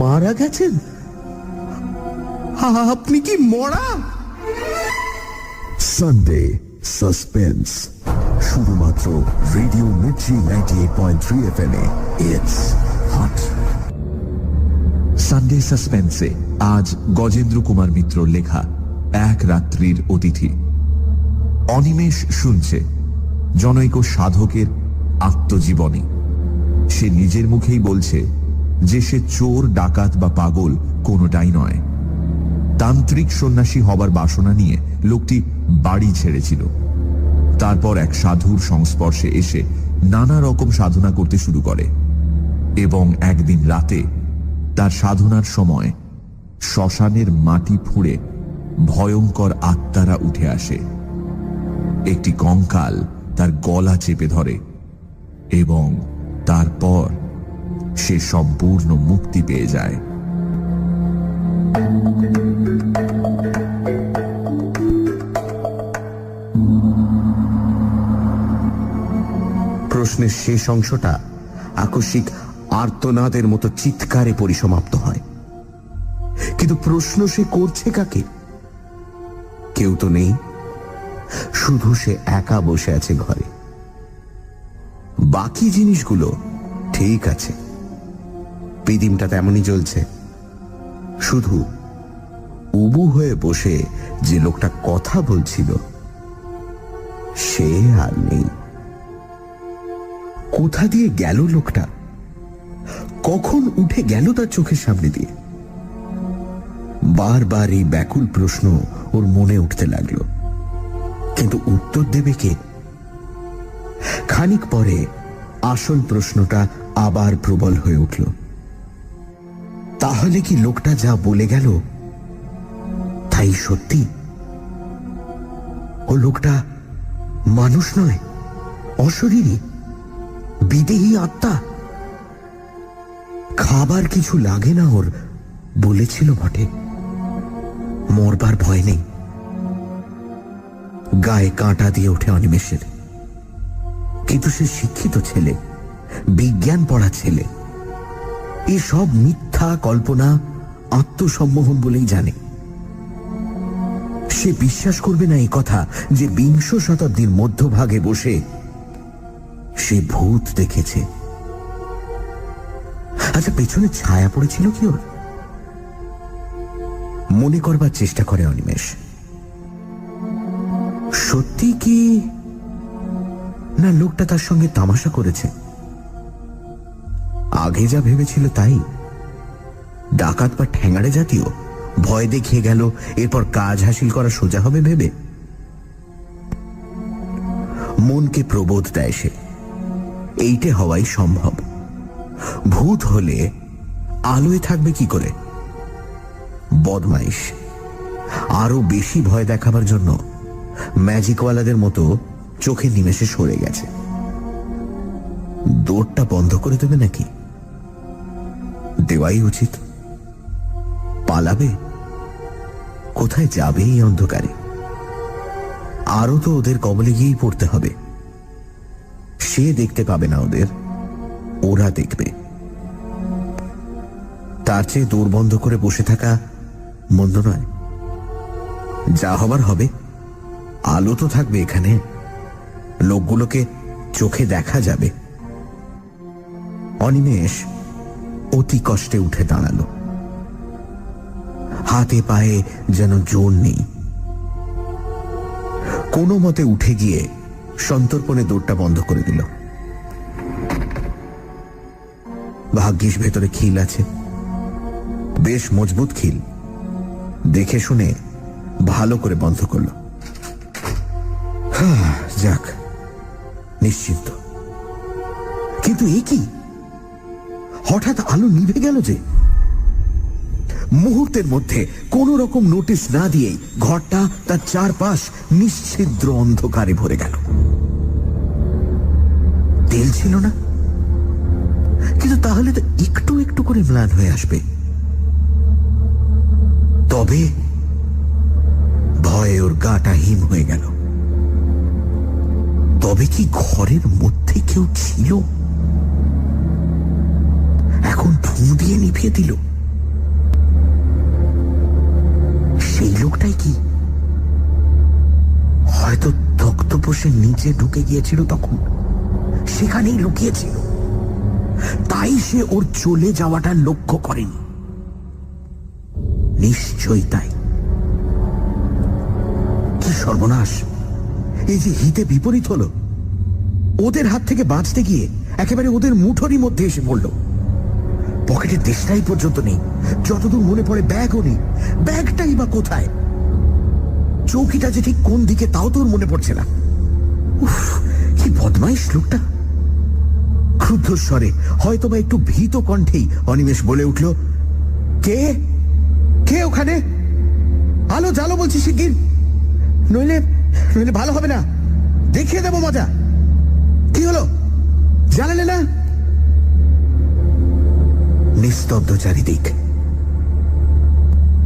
মারা গেছেন? আপনি কি মরা? সানডে সাসপেন্স, শুধুমাত্র রেডিও মির্চি 98.3 FM এ। It's hot. সানডে সাসপেন্সে আজ গজেন্দ্র কুমার মিত্র লেখা এক রাত্রির অতিথি। অনিমেষ শুনছে জনৈক সাধকের আত্মজীবনী। সে নিজের মুখেই বলছে যে সে চোর, ডাকাত বা পাগল কোনোটাই নয়। তান্ত্রিক সন্ন্যাসী হবার বাসনা নিয়ে লোকটি বাড়ি ছেড়েছিল। তারপর এক সাধুর সংস্পর্শে এসে নানা রকম সাধনা করতে শুরু করে এবং একদিন রাতে তার সাধনার সময় শ্মশানের মাটি ফুঁড়ে ভয়ঙ্কর আত্মারা উঠে আসে। একটি কঙ্কাল তার গলা চেপে ধরে এবং তারপর সে সম্পূর্ণ মুক্তি পেয়ে যায়। প্রশ্নের শেষ অংশটা আকস্মিক আর্তনাদের মতো চিৎকারে পরিসমাপ্ত হয়। কিন্তু প্রশ্ন সে করছে কাকে? কেউ তো নেই, শুধু সে একা বসে আছে ঘরে। বাকি জিনিসগুলো ঠিক আছে, পিদিমটা তেমনই চলছে, শুধু উবু হয়ে বসে যে লোকটা কথা বলছিল সে আর নেই। কোথা দিয়ে গেল লোকটা? কখন উঠে গেল তার চোখের সামনে দিয়ে? বারবার এই ব্যাকুল প্রশ্ন ওর মনে উঠতে লাগলো, কিন্তু উত্তর দেবে কে? খানিক পরে আসল প্রশ্নটা আবার প্রবল হয়ে উঠল। তাহলে কি লোকটা যা বলে গেল তাই সত্যি? ও লোকটা মানুষ নয়, অশরীরী, বিদেহী আত্মা। আবার কিছু লাগে না ওর বলেছিল বটে। মরবার ভয় নেই। গায়ে কাঁটা দিয়ে ওঠে অনিমেষের। কিন্তু সে শিক্ষিত ছেলে, বিজ্ঞান পড়া ছেলে। এসব মিথ্যা কল্পনা, আত্মসম্মোহন বলেই জানে। সে বিশ্বাস করবে না এই কথা যে বিংশ শতাব্দীর মধ্যভাগে বসে সে ভূত দেখেছে। আচ্ছা, পেছনে ছায়া পড়েছিল কি ওর? মনে করবার চেষ্টা করে অনিমেষ। সত্যি কি না লোকটা তার সঙ্গে তামাশা করেছে? আগে যা ভেবেছিল তাই? ডাকাত বা ঠ্যাঙাড়ে জাতীয়, ভয় দেখিয়ে গেল, এরপর কাজ হাসিল করা সোজা হবে ভেবে? মনকে প্রবোধ দেয় সে, এইটে হওয়াই সম্ভব। ভূত হলে আলোয় থাকবে কি করে? বদমাইশ আরো বেশি ভয় দেখাবার জন্য ম্যাজিকওয়ালাদের মতো চোখে নিমেষে সরে গেছে। দৌড়টা বন্ধ করে দেবে নাকি? দেওয়াই উচিত। পালাবে? কোথায় যাবে এই অন্ধকারে? আরো তো ওদের কবলে গিয়েই পড়তে হবে। সে দেখতে পাবে না ওদের, ওরা দেখবে। তার চেয়ে দৌড় বন্ধ করে বসে থাকা মন্দ নয়। যা হবার হবে। আলো তো থাকবে এখানে, লোকগুলোকে চোখে দেখা যাবে। অনিমেষ অতি কষ্টে উঠে দাঁড়ালো। হাতে পায়ে যেন জোর নেই। কোনো মতে উঠে গিয়ে সন্তর্পণে দৌড়টা বন্ধ করে দিল। ভাগ্যিস ভেতরে খিল আছে, বেশ মজবুত খিল। দেখে শুনে ভালো করে বন্ধ করল। যাক, নিশ্চিন্ত। কিন্তু এ কি? হঠাৎ আলো নিভে গেল যে। মুহূর্তের মধ্যে কোন রকম নোটিশ না দিয়েই ঘরটা তার চারপাশ নিশ্ছিদ্র অন্ধকারে ভরে গেল। তেল ছিল না, কিন্তু তাহলে তো একটু একটু করে ম্লান হয়ে আসবে। তবে ভয়ে ওর গাটা হিম হয়ে গেল। তবে কি ঘরের মধ্যে কেউ ছিল? এখন ফু দিয়ে নিভিয়ে দিল। সেই লোকটাই কি? হয়তো তক্তপোষের নিচে ঢুকে গিয়েছিল, তখন সেখানেই লুকিয়েছিল। তাই সে ওর চলে যাওয়াটা লক্ষ্য করেনি। নিশ্চয়ই তাই। কি সর্বনাশ! এই যে হিতে বিপরীত হলো। ওদের হাত থেকে বাঁচতে গিয়ে একেবারে ওদের মুঠোরই মধ্যে এসে পড়ল। পকেটের দেশটাই পর্যন্ত নেই। যতদূর মনে পড়ে ব্যাগও নেই। ব্যাগটাই বা কোথায়? চৌকিটা যে ঠিক কোন দিকে তাও তোর মনে পড়ছে না। উফ, কি বদমাইশ লোকটা! ক্রুদ্ধ স্বরে, হয়তো বা একটু ভীত কণ্ঠেই অনিমেষ বলে উঠল, কে কে ওখানে? আলো জ্বালো বলছি শিগগির, নইলে নইলে ভালো হবে না। দেখিয়ে দেবো মজা। কি হলো, জানালে না? নিস্তব্ধ চারিদিক।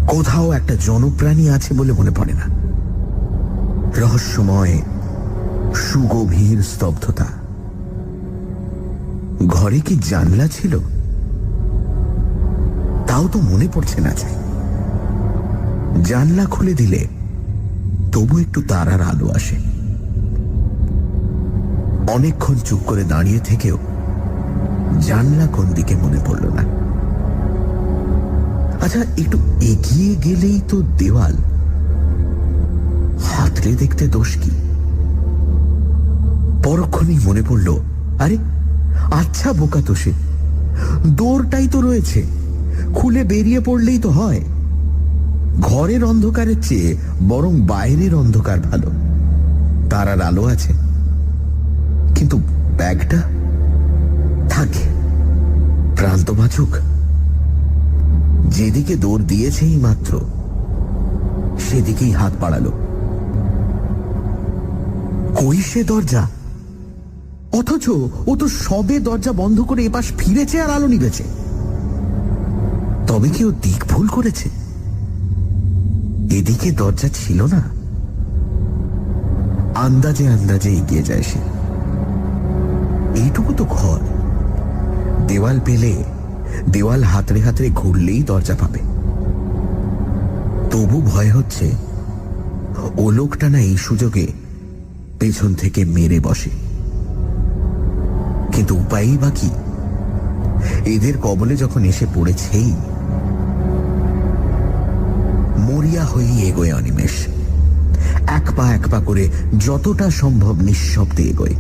কোথাও একটা জনপ্রাণী আছে বলে মনে পড়ে না। রহস্যময় সুগভীর স্তব্ধতা। ঘরে কি জানলা ছিল? তাও তো মনে পড়ছে না। চাই জানলা খুলে দিলে তবু একটু তারার আলো আসে। অনেকক্ষণ চুপ করে দাঁড়িয়ে থেকেও জানলা কোন দিকে মনে পড়ল না। আচ্ছা, একটু এগিয়ে গেলেই তো দেওয়াল। হাতলে দেখতে দোষ কি? পরক্ষণেই মনে পড়ল, আরে আচ্ছা বোকা তো সে, দৌড়টাই তো রয়েছে, খুলে বেরিয়ে পড়লেই তো হয়। ঘরের অন্ধকারের চেয়ে বরং বাইরের অন্ধকার ভালো, তারার আলো আছে। কিন্তু ব্যাগটা থাকে, প্রান্ত বাঁচুক। যেদিকে দৌড় দিয়েছেই মাত্র সেদিকেই হাত বাড়ালো। কই সে দরজা? অথচ ও তো সবে দরজা বন্ধ করে এপাশ ফিরেছে আর আলো নিভেছে। তবে কি ও দিক ভুল করেছে? এদিকে দরজা ছিল না। আন্দাজে আন্দাজে এগিয়ে যায় সে। এইটুকু তো ঘর, দেওয়াল পেলে দেওয়াল হাতড়ে হাতড়ে ঘুরলেই দরজা পাবে। তবু ভয় হচ্ছে ও লোকটা না এই সুযোগে পেছন থেকে মেরে বসে। কিন্তু উপায়ই বা কি? এদের কবলে যখন এসে পড়েছেই, মরিয়া হয়েই এগোয় অনিমেষ। এক পা করে যতটা সম্ভব নিঃশব্দে এগোয়।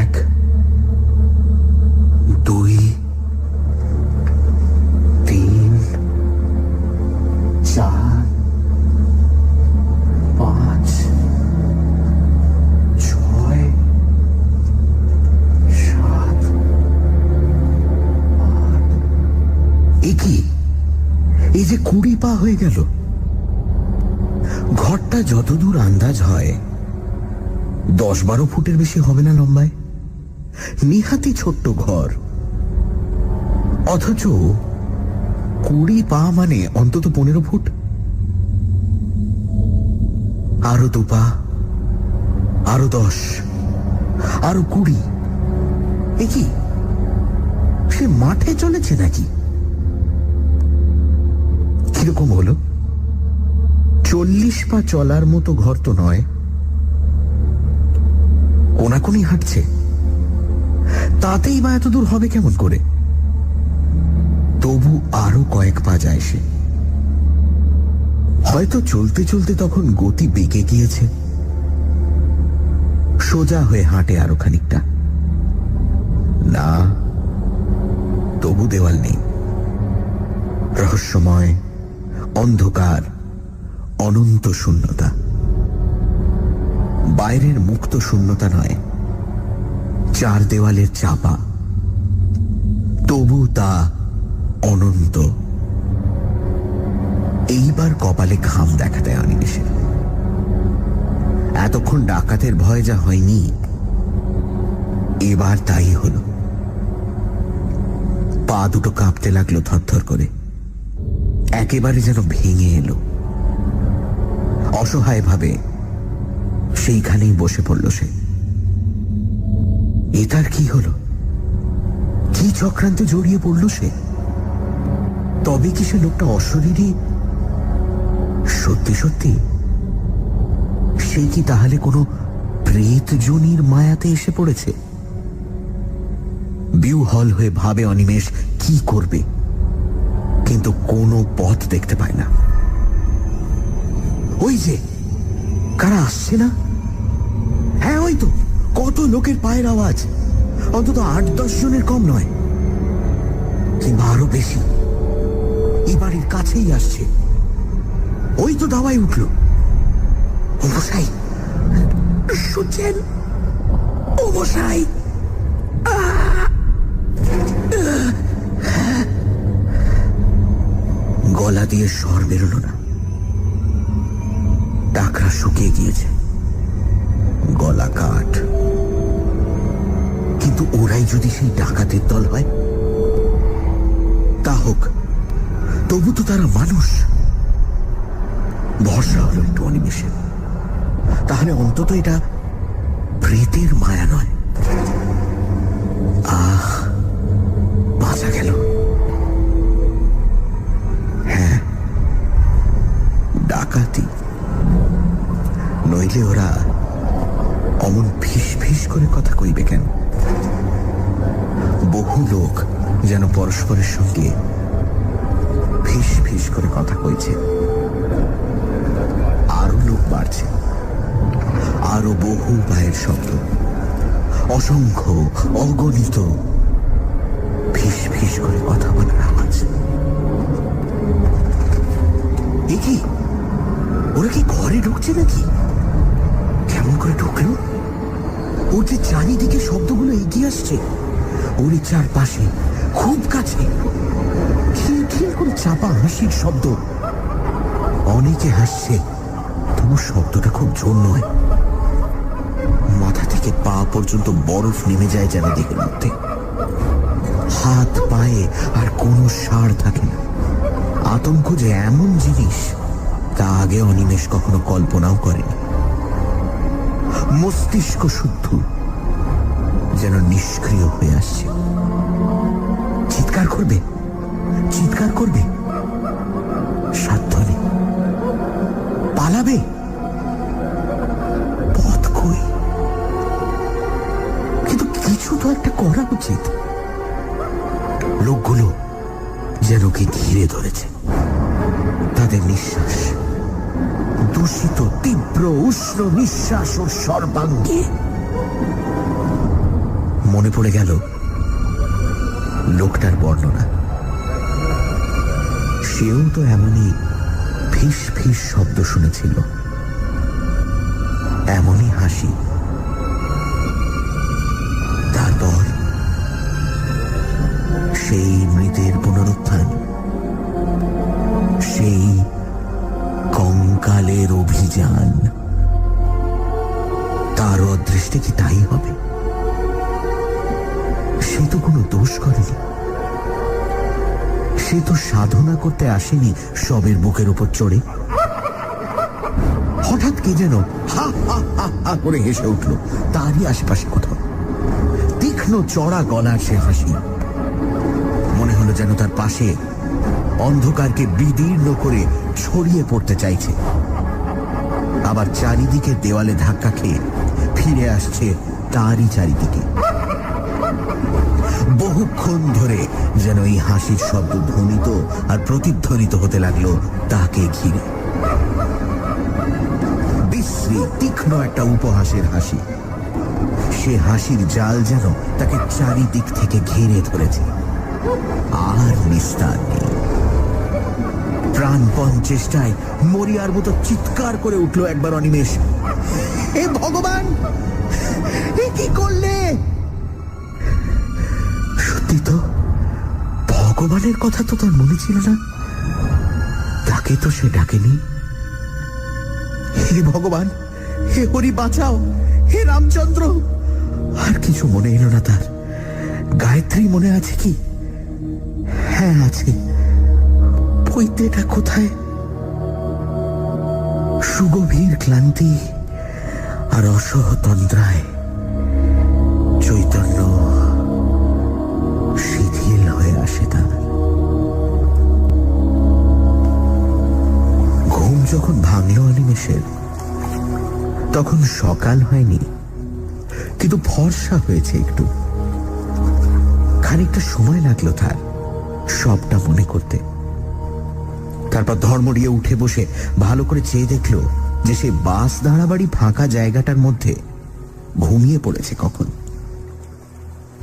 1 2 3 4 5 6 7 8। কি এই যে 20 পা হয়ে গেল। ঘরটা যতদূর আন্দাজ হয় 10-12 ফুটের বেশি হবে না লম্বায়। নিহাতি ছোট্ট ঘর, অথচ 20 পা মানে অন্তত 15 ফুট। আরো 2 পা, আরো 10, আরো 20। এ কি সে মাঠে চলেছে নাকি? কিরকম হলো? 40 পা চলার মতো ঘর তো নয়, কোনাকুনি হাঁটছে। তাতেই বা এত দূর হবে কেমন করে? তবু আরো কয়েক পা যায় সে। হয়তো চলতে চলতে তখন গতি বেঁকে গিয়েছে। সোজা হয়ে হাঁটে আরো খানিকটা। না, তবু দেওয়াল নেই। রহস্যময়, অন্ধকার, অনন্ত শূন্যতা। বাইরের মুক্ত শূন্যতা নয়, 4 দেওয়ালের চাপা। তবু তা অনন্ত। এইবার কপালে ঘাম দেখা দেয় অনিমেষের। এতক্ষণ ডাকাতের ভয় যা হয়নি, এবার তাই হলো। পা দুটো কাঁপতে লাগলো থরথর করে, একেবারে যেন ভেঙে এলো। অসহায় ভাবে সেইখানেই বসে পড়ল সে। এটার কি হলো? কি চক্রান্তে জড়িয়ে পড়ল সে? তবে কি সে লোকটা অশরীরী? সত্যি সত্যি সে কি তাহলে কোনো প্রেত জনির মায়াতে এসে পড়েছে? বিহ্বল হয়ে ভাবে অনিমেষ কি করবে, কিন্তু কোনো পথ দেখতে পায় না। ওই যে কারা আসছে না? হ্যাঁ, ওই তো কত লোকের পায়ের আওয়াজ। অন্তত 8-10 জনের কম নয়, কিংবা আরো বেশি। এই বাড়ির কাছেই আসছে। ওই তো দাওয়ায় উঠল। ও মশাই, শুনছেন? ও মশাই! গলা দিয়ে স্বর বেরোলো না। ডাকরা শুকিয়ে গিয়েছে, গলা কাঠ। কিন্তু ওরাই যদি সেই ডাকাতের দল হয়, তা হোক, তবু তো তারা মানুষ। ভরসা হলো একটু অনিমেষে। তাহলে অন্তত এটা প্রেতের মায়া নয়। আহ, বাঁচা গেল। হ্যাঁ, ডাকাতি। নইলে ওরা অমন ফিস ফিস করে কথা কইবে কেন? বহু লোক যেন পরস্পরের সঙ্গে ফিস ফিস করে কথা কইছে। আরো লোক বাড়ছে, আরো বহু পায়ের শব্দ, অসংখ্য অগণিত ফিস ফিস করে কথা বলার আওয়াজ। এ কি? ওরা কি ঘরে ঢুকছে নাকি? কেমন করে ঢুকলো? ওর যে চারিদিকে শব্দগুলো এগিয়ে আসছে, ওর চারপাশে, খুব কাছে, খিলখিল করে চাপা হাসির শব্দ। অনেকে হাসছে, তবু শব্দটা খুব জোর নয়। মাথা থেকে পা পর্যন্ত বরফ নেমে যায় যেন দেহের মধ্যে। হাত পা ভয়ে আর কোনো সার থাকে না। আতঙ্ক যে এমন জিনিস তা আগে অনিমেষ কখনো কল্পনাও করেনি। মস্তিষ্ক শুদ্ধ যেন নিষ্ক্রিয় হয়ে আসছে। চিৎকার করবে, চিৎকার করবে, সাধ্য নেই। পালাবে, পথ কই? কিন্তু কিছু তো একটা করা উচিত। লোকগুলো যেন কি ঘিরে ধরেছে। তাদের নিঃশ্বাস, দূষিত তীব্র উষ্ণ নিঃশ্বাস ও সর্বাঙ্গে। মনে পড়ে গেল লোকটার বর্ণনা। সেও তো এমনই ফিস ফিস শব্দ শুনেছিল, এমনই হাসি। তারপর সেই মৃতের পুনরুত্থান, সেই কঙ্কালের অভিযান। তার অদৃষ্টে কি তাই হবে? সে তো কোনো দোষ করেনি। সে তো সাধনা করতে আসেনি সবের বুকের উপর চড়ে। হঠাৎ কে যেন হা হা হা হা করে হেসে উঠল তারই আশেপাশে কোথাও। তীক্ষ্ণ চড়া গলার সে হাসি। মনে হলো যেন তার পাশে অন্ধকারকে বিদীর্ণ করে ছড়িয়ে পড়তে চাইছে। আবার চারিদিকে দেওয়ালে ধাক্কা খেয়ে ফিরে আসছে তারই চারিদিকে। বহুক্ষণ ধরে যেন এই হাসির শব্দ ধ্বনিত আর প্রতিধ্বনিত হতে লাগলো তাকে ঘিরে। বিশ্রী তীক্ষ্ণ একটা উপহাসের হাসি। সে হাসির জাল যেন তাকে চারিদিক থেকে ঘিরে ধরেছে, আর নিস্তার নেই। প্রাণপণ চেষ্টায় মরিয়ার মতো চিৎকার করে উঠল একবার অনিমেষ, এ ভগবান, এ কি করলে? সত্যি তো, ভগবানের কথা তো তার মনে ছিল না। তাকে তো সে ডাকেনি। হে ভগবান, হে হরি বাঁচাও, হে রামচন্দ্র। আর কিছু মনে এলো না তার। গায়ত্রী মনে আছে কি? হ্যাঁ আছে। পৈতেটা কোথায়? সুগভীর ক্লান্তি আর অসহতন্দ্রায় চৈতন্য শিথিল হয়ে আসে তার। ঘুম যখন ভাঙল অনিমেষের, তখন সকাল হয়নি, কিন্তু ফর্সা হয়েছে একটু। খানিকটা সময় লাগলো তার সবটা মনে করতে। তারপর ধর্মড়িয়ে উঠে বসে ভালো করে চেয়ে দেখলো যে সে বাস দাঁড়াবাড়ি ফাঁকা জায়গাটার মধ্যে ঘুমিয়ে পড়েছে কখন।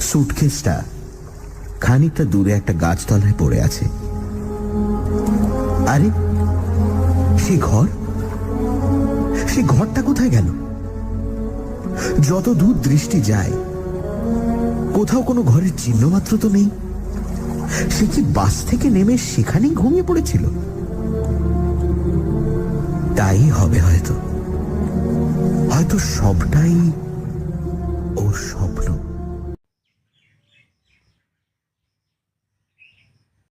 সুটকেসটা খানিকটা দূরে একটা গাছতলায় পড়ে আছে। আরে সেই ঘর, সেই ঘরটা কোথায় গেল? যত দূর দৃষ্টি যায় কোথাও কোনো ঘরের চিহ্ন মাত্র তো নেই। সে কি বাস থেকে নেমে সেখানেই ঘুমিয়ে পড়েছিল? তাই হবে হয়তো, হয়তো সবটাই ওর স্বপ্ন।